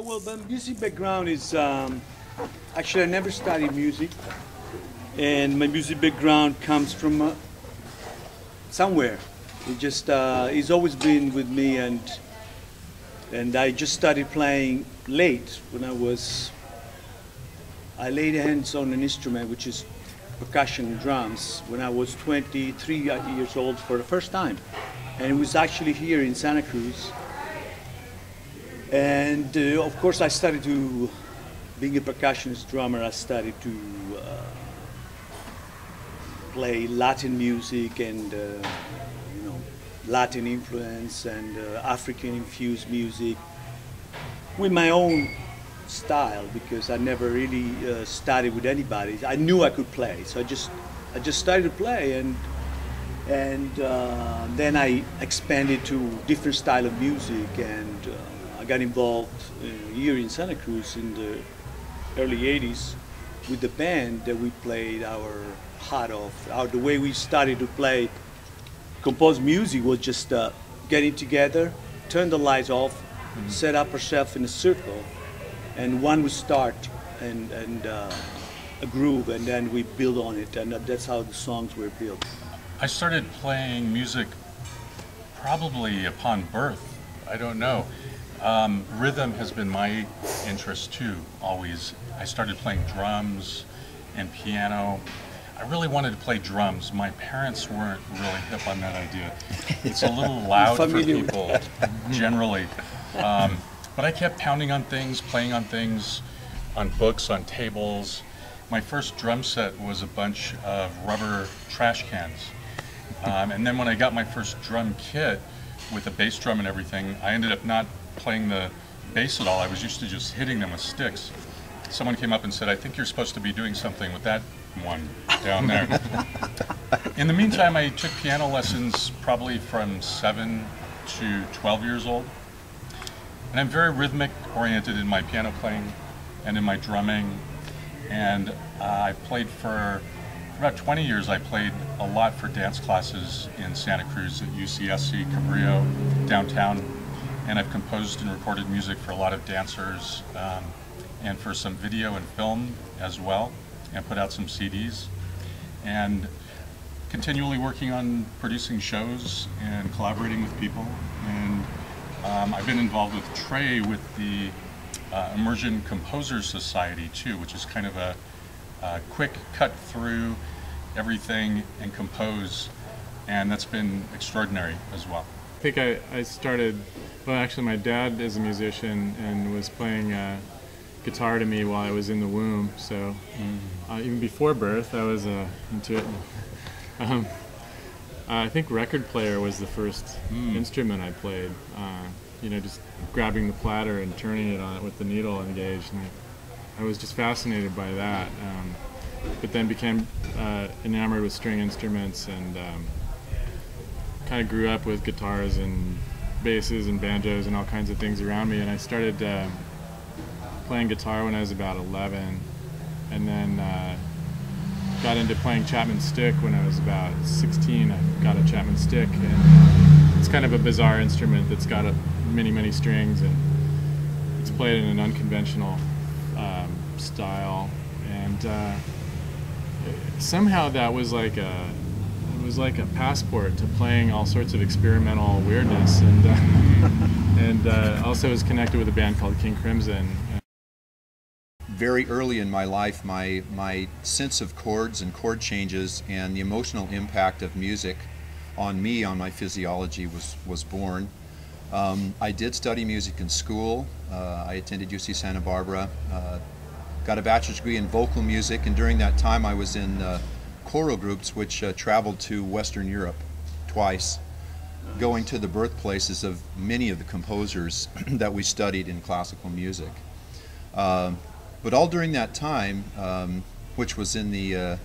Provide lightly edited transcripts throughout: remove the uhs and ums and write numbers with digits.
Well, the music background is actually I never studied music, and my music background comes from somewhere. It just it's always been with me, and I just started playing late when I laid hands on an instrument which is percussion drums when I was 23 years old for the first time, and it was actually here in Santa Cruz. And of course, I started to, being a percussionist drummer, I started to play Latin music and Latin influence and African infused music with my own style, because I never really studied with anybody. I knew I could play, so I just started to play, and then I expanded to different style of music, and I got involved here in Santa Cruz in the early 80s with the band that we played our heart off. The way we started to play, compose music was just getting together, turn the lights off, set up ourselves in a circle, and one would start and a groove, and then we build on it, and that's how the songs were built. I started playing music probably upon birth. I don't know. Rhythm has been my interest too, always. I started playing drums and piano. I really wanted to play drums. My parents weren't really hip on that idea. It's a little loud for people, generally. But I kept pounding on things, playing on things, on books, on tables. My first drum set was a bunch of rubber trash cans. And then when I got my first drum kit with a bass drum and everything, I ended up not playing the bass at all. I was used to just hitting them with sticks. Someone came up and said, "I think you're supposed to be doing something with that one down there." In the meantime, I took piano lessons probably from 7 to 12 years old. And I'm very rhythmic oriented in my piano playing and in my drumming. And I played for about 20 years. I played a lot for dance classes in Santa Cruz at UCSC, Cabrillo, downtown. And I've composed and recorded music for a lot of dancers and for some video and film as well, and put out some CDs. And continually working on producing shows and collaborating with people. And I've been involved with Trey with the Immersion Composers Society too, which is kind of a quick cut through everything and compose, and that's been extraordinary as well. I think I started, well actually my dad is a musician and was playing guitar to me while I was in the womb, so even before birth I was into it. I think record player was the first instrument I played, just grabbing the platter and turning it on it with the needle engaged, and I was just fascinated by that, but then became enamored with string instruments, and kind of grew up with guitars and basses and banjos and all kinds of things around me, and I started playing guitar when I was about 11, and then got into playing Chapman stick when I was about 16. I got a Chapman stick, and it's kind of a bizarre instrument that's got many strings, and it's played in an unconventional style, and somehow that was like a passport to playing all sorts of experimental weirdness, and also was connected with a band called King Crimson. Very early in my life, my sense of chords and chord changes and the emotional impact of music on me, on my physiology, was born. I did study music in school. I attended UC Santa Barbara, got a bachelor's degree in vocal music, and during that time I was in choral groups which traveled to Western Europe twice, going to the birthplaces of many of the composers that we studied in classical music. But all during that time, which was in the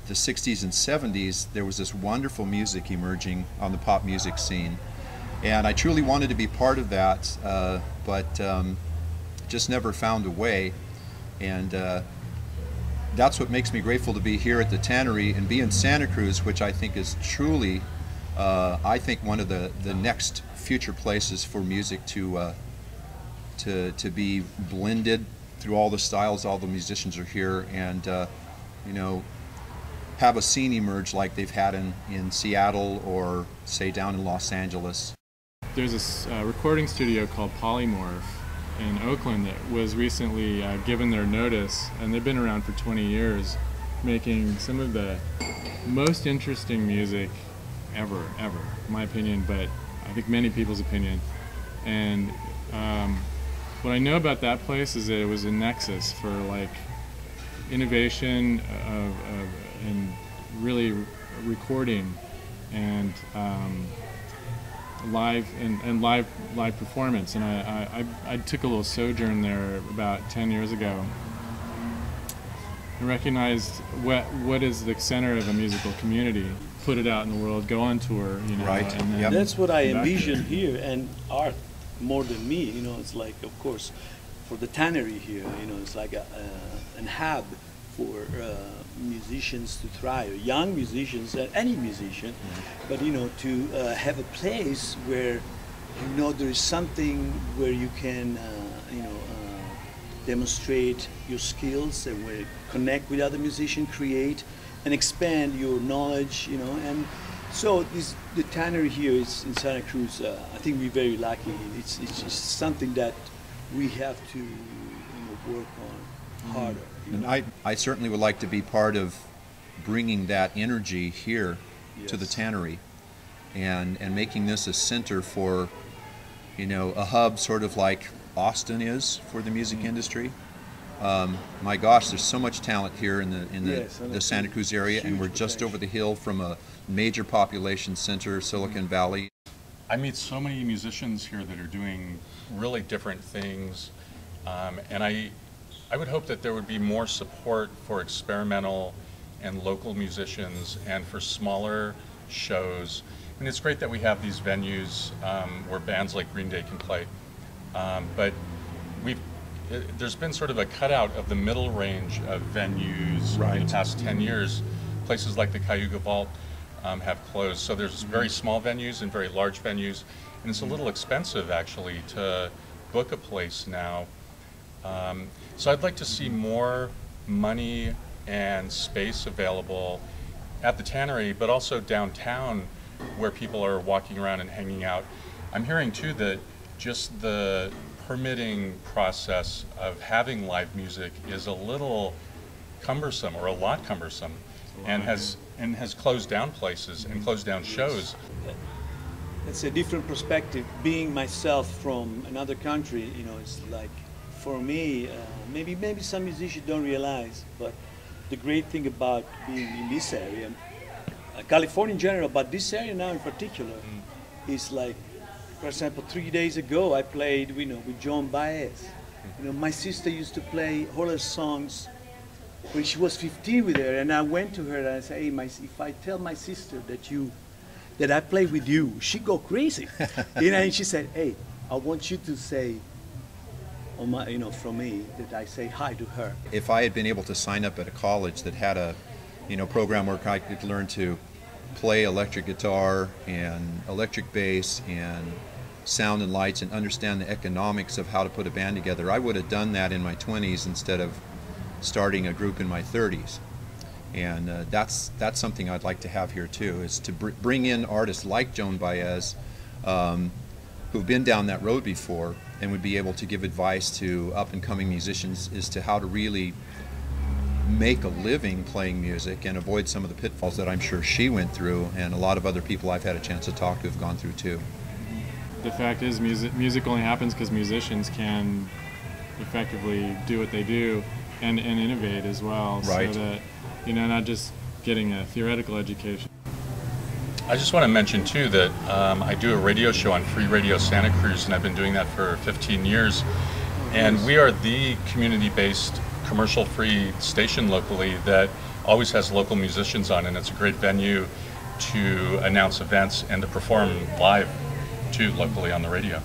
60s and 70s, there was this wonderful music emerging on the pop music scene. And I truly wanted to be part of that, but just never found a way. And that's what makes me grateful to be here at the Tannery and be in Santa Cruz, which I think is truly, I think, one of the next future places for music to to be blended through all the styles. All the musicians are here, and you know, have a scene emerge like they've had in Seattle or say down in Los Angeles. There's a recording studio called Polymorph in Oakland that was recently given their notice, and they've been around for 20 years, making some of the most interesting music ever, in my opinion, but I think many people's opinion. And what I know about that place is that it was a nexus for like innovation and really recording and live performance. And I took a little sojourn there about 10 years ago and recognized what is the center of a musical community. Put it out in the world, go on tour, you know. Right. And then Yep. That's what I envision here, and art more than me. You know, it's like, of course, for the Tannery here, you know, it's like an hub for musicians to thrive, young musicians, any musician, but you know, to have a place where you know there is something where you can, you know, demonstrate your skills and where connect with other musicians, create and expand your knowledge, you know. And so the Tannery here is in Santa Cruz. I think we're very lucky. It's just something that we have to, you know, work on harder. You know? And I certainly would like to be part of bringing that energy here to the Yes. Tannery, and making this a center for, you know, a hub sort of like Austin is for the music industry. My gosh, there's so much talent here in Yes, the Santa Cruz area, and we're just over the hill from a major population center, Silicon Valley. I meet so many musicians here that are doing really different things, and I would hope that there would be more support for experimental and local musicians and for smaller shows. I mean, it's great that we have these venues where bands like Green Day can play, but there's been sort of a cutout of the middle range of venues in the past 10 years. Places like the Cayuga Vault have closed, so there's very small venues and very large venues, and it's a little expensive actually to book a place now. So I'd like to see more money and space available at the Tannery, but also downtown where people are walking around and hanging out. I'm hearing too that just the permitting process of having live music is a little cumbersome, or a lot cumbersome, and has closed down places and closed down shows. It's a different perspective. Being myself from another country, you know, it's like, for me, maybe some musicians don't realize, but the great thing about being in this area, California in general, but this area now in particular, is like, for example, 3 days ago I played, you know, with John Baez. You know, my sister used to play all her songs when she was 15 with her, and I went to her and I said, hey, if I tell my sister that I play with you, she go crazy. You know, and she said, hey, I want you to say, you know, from me, that I say hi to her. If I had been able to sign up at a college that had a, you know, program where I could learn to play electric guitar and electric bass and sound and lights and understand the economics of how to put a band together, I would have done that in my 20s instead of starting a group in my 30s. And that's something I'd like to have here too, is to bring in artists like Joan Baez, who've been down that road before and would be able to give advice to up-and-coming musicians as to how to really make a living playing music and avoid some of the pitfalls that I'm sure she went through, and a lot of other people I've had a chance to talk to have gone through too. The fact is, music only happens because musicians can effectively do what they do and innovate as well. Right. So that, you know, not just getting a theoretical education. I just want to mention too that I do a radio show on Free Radio Santa Cruz, and I've been doing that for 15 years. And we are the community-based, commercial-free station locally that always has local musicians on, and it's a great venue to announce events and to perform live too locally on the radio.